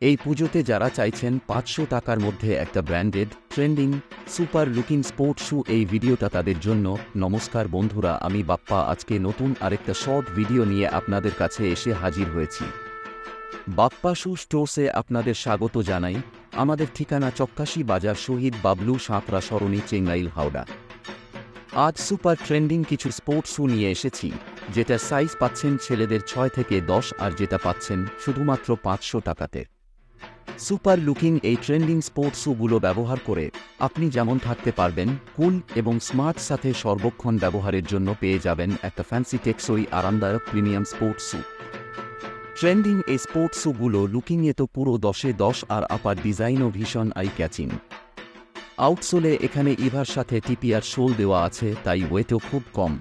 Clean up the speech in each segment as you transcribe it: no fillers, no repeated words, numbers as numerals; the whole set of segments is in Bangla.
এই পুজোতে যারা চাইছেন ৫০০ টাকার মধ্যে একটা branded, trending, super looking sport shoe, এই ভিডিওটা তাদের জন্য। নমস্কার বন্ধুরা, আমি বাপ্পা আজকে নতুন আরেকটা শর্ট ভিডিও নিয়ে আপনাদের কাছে এসে হাজির হয়েছি। বাপ্পা শু স্টোর্সে আপনাদের স্বাগত জানাই। আমাদের ঠিকানা চক্কাশি বাজার, শহীদ বাবলু সাঁতরা সরণি, চেঙ্গাইল, হাওড়া। আজ সুপার ট্রেন্ডিং কিছু স্পোর্টস শু নিয়ে এসেছি, যেটা সাইজ পাচ্ছেন ছেলেদের ৬ থেকে ১০ আর যেটা পাচ্ছেন শুধুমাত্র ৫০০ টাকাতে। সুপার লুকিং এই ট্রেন্ডিং স্পোর্টস শুগুলো ব্যবহার করে আপনি যেমন থাকতে পারবেন কুল এবং স্মার্ট, সাথে সর্বক্ষণ ব্যবহারের জন্য পেয়ে যাবেন একটা ফ্যান্সি, টেকসই, আরামদায়ক প্রিমিয়াম স্পোর্টস শু। ট্রেন্ডিং এই স্পোর্টস শুগুলো লুকিংয়ে তো পুরো ১০-এ ১০, আর আপার ডিজাইনও ভীষণ আই ক্যাচিং। আউটসোলে এখানে ইভার সাথে টিপিআর শোল দেওয়া আছে, তাই ওয়েটও খুব কম।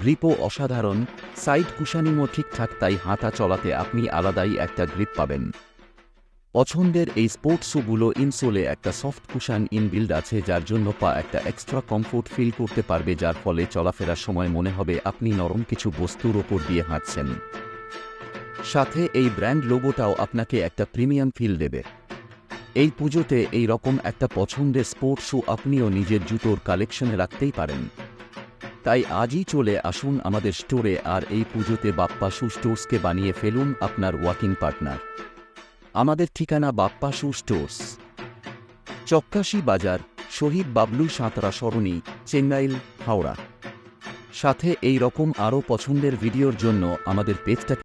গ্রিপও অসাধারণ, সাইড কুশানিংও ঠিকঠাক, তাই হাঁটা চলাতে আপনি আলাদাই একটা গ্রিপ পাবেন। পছন্দের এই স্পোর্টস শুগুলো ইনসোলে একটা সফট কুশান ইনবিল্ড আছে, যার জন্য পা একটা এক্সট্রা কমফোর্ট ফিল করতে পারবে, যার ফলে চলাফেরার সময় মনে হবে আপনি নরম কিছু বস্তুর ওপর দিয়ে হাঁটছেন। সাথে এই ব্র্যান্ড লোগোটাও আপনাকে একটা প্রিমিয়াম ফিল দেবে। এই পুজোতে এই রকম একটা পছন্দের স্পোর্টস শু আপনিও নিজের জুতোর কালেকশনে রাখতেই পারেন। তাই আজই চলে আসুন আমাদের স্টোরে, আর এই পুজোতে বাপ্পা শু স্টোর্সকে বানিয়ে ফেলুন আপনার ওয়াকিং পার্টনার। আমাদের ঠিকানা বাপ্পা শু স্টোর্স, চক্কাশি বাজার, শহীদ বাবলু সাঁতরা সরণি, চেঙ্গাইল, হাওড়া। সাথে এই রকম আরও পছন্দের ভিডিওর জন্য আমাদের পেজটা